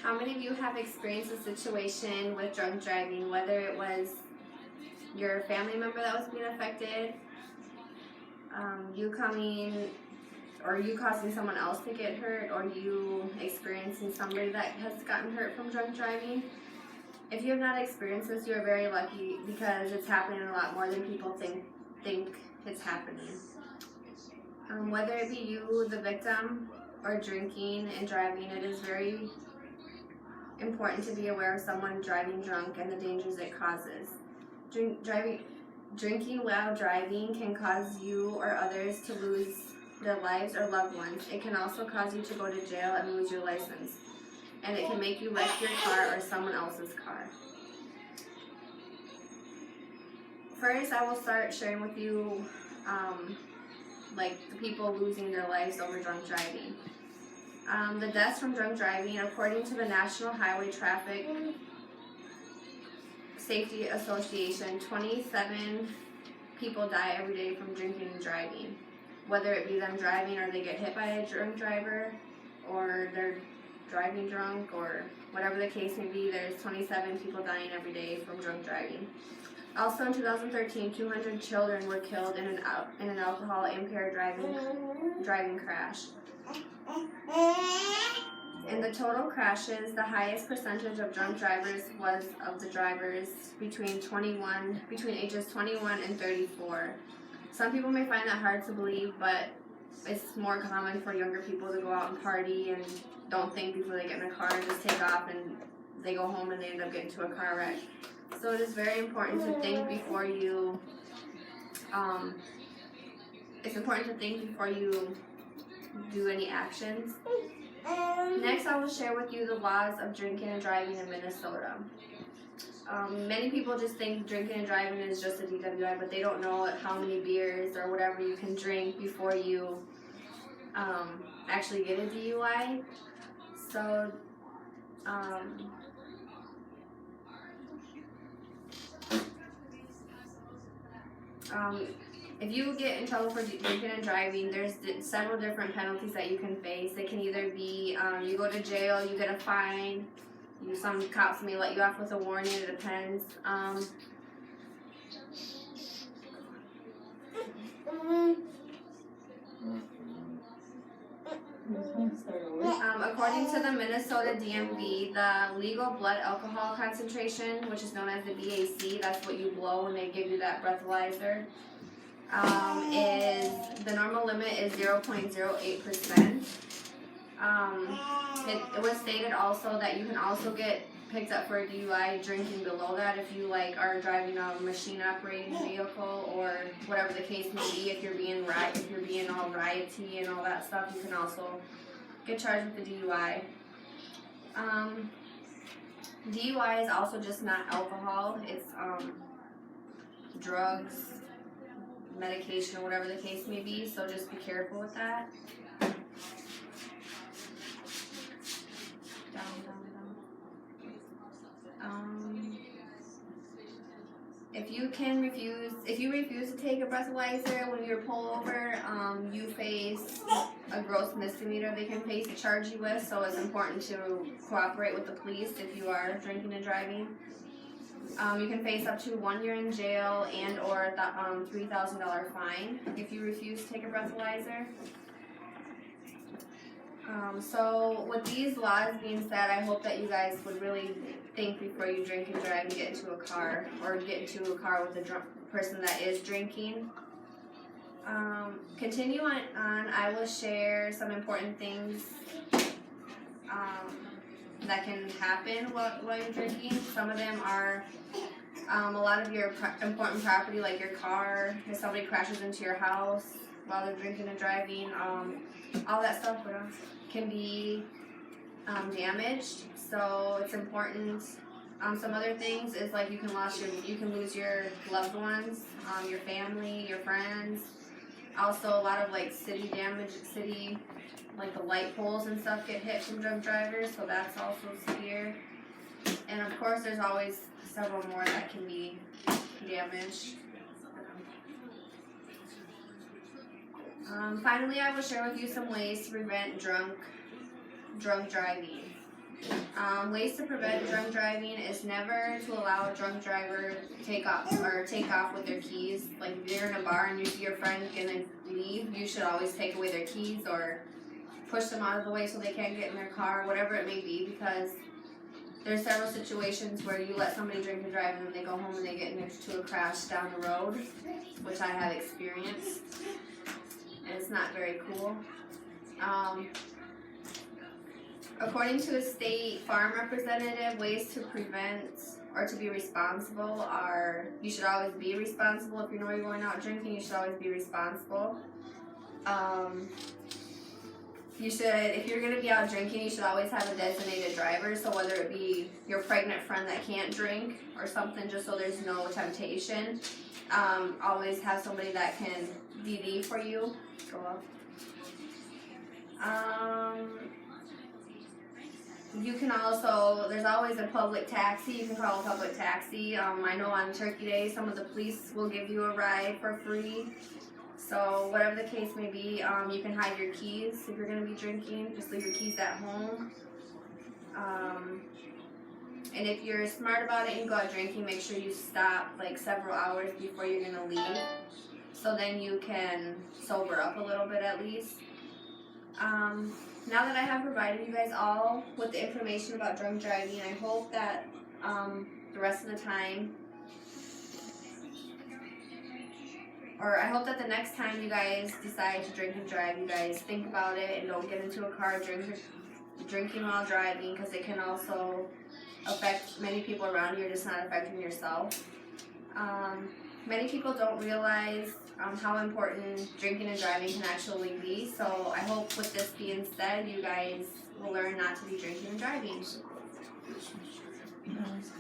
How many of you have experienced a situation with drunk driving, whether it was your family member that was being affected, you coming, or you causing someone else to get hurt, or you experiencing somebody that has gotten hurt from drunk driving? If you have not experienced this, you are very lucky because it's happening a lot more than people think it's happening. Whether it be you, the victim, or drinking and driving, it is very important to be aware of someone driving drunk and the dangers it causes. Drinking while driving can cause you or others to lose their lives or loved ones. It can also cause you to go to jail and lose your license. And it can make you wreck your car or someone else's car. First, I will start sharing with you like the people losing their lives over drunk driving. The deaths from drunk driving, according to the National Highway Traffic Safety Association, 27 people die every day from drinking and driving. Whether it be them driving or they get hit by a drunk driver, or they're driving drunk, or whatever the case may be, there's 27 people dying every day from drunk driving. Also in 2013, 200 children were killed in an alcohol-impaired driving crash. In the total crashes, the highest percentage of drunk drivers was of the drivers between ages 21 and 34. Some people may find that hard to believe, but it's more common for younger people to go out and party and don't think before they get in a car and just take off, and they go home and they end up getting into a car wreck. So it is very important to think before you do any actions. Next, I will share with you the laws of drinking and driving in Minnesota. Many people just think drinking and driving is just a DWI, but they don't know how many beers or whatever you can drink before you actually get a DUI. So, if you get in trouble for drinking and driving, there's several different penalties that you can face. It can either be you go to jail, you get a fine. Some cops may let you off with a warning. It depends. According to the Minnesota DMV, the legal blood alcohol concentration, which is known as the BAC, that's what you blow when they give you that breathalyzer, is the normal limit is 0.08%. It was stated also that you can also get picked up for a DUI drinking below that if you are driving a machine operated vehicle or whatever the case may be. If you're being all riotty and all that stuff, you can also get charged with the DUI. DUI is also just not alcohol. It's drugs, medication, or whatever the case may be. So just be careful with that. If you refuse to take a breathalyzer when you're pulled over, you face a gross misdemeanor they can charge you with, so it's important to cooperate with the police if you are drinking and driving. You can face up to 1 year in jail and or $3,000 fine if you refuse to take a breathalyzer. So with these laws being said, I hope that you guys would really think before you drink and drive and get into a car, or get into a car with a drunk person that is drinking. Continue on, I will share some important things that can happen while you're drinking. Some of them are a lot of your important property, like your car. If somebody crashes into your house while they're drinking and driving, all that stuff can be damaged. So it's important. Some other things is you can lose your loved ones, your family, your friends. Also, a lot of city damage, the light poles and stuff get hit from drunk drivers, so that's also severe. And of course, there's always several more that can be damaged. Finally, I will share with you some ways to prevent drunk driving. Ways to prevent drunk driving is never to allow a drunk driver to take off with their keys. Like if you're in a bar and you see your friend gonna leave, you should always take away their keys or push them out of the way so they can't get in their car, whatever it may be, because there's several situations where you let somebody drink and drive and then they go home and they get into a crash down the road, which I have experienced, and it's not very cool. According to a state farm representative, ways to prevent or to be responsible are, you should always be responsible. If you know you're going out drinking, you should always be responsible. If you're going to be out drinking, you should always have a designated driver. So whether it be your pregnant friend that can't drink or something, just so there's no temptation, always have somebody that can DD for you. Go up. You can also, there's always a public taxi. You can call a public taxi. I know on Turkey Day, some of the police will give you a ride for free. So whatever the case may be, you can hide your keys if you're going to be drinking. Just leave your keys at home. And if you're smart about it and you go out drinking, make sure you stop like several hours before you're going to leave. So then you can sober up a little bit at least. Now that I have provided you guys all with the information about drunk driving, I hope that the rest of the time, or I hope that the next time you guys decide to drink and drive, you guys think about it and don't get into a car drinking while driving, because it can also affect many people around you, just not affecting yourself. Many people don't realize how important drinking and driving can actually be. So I hope with this being said, you guys will learn not to be drinking and driving.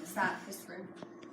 Stop, Christopher.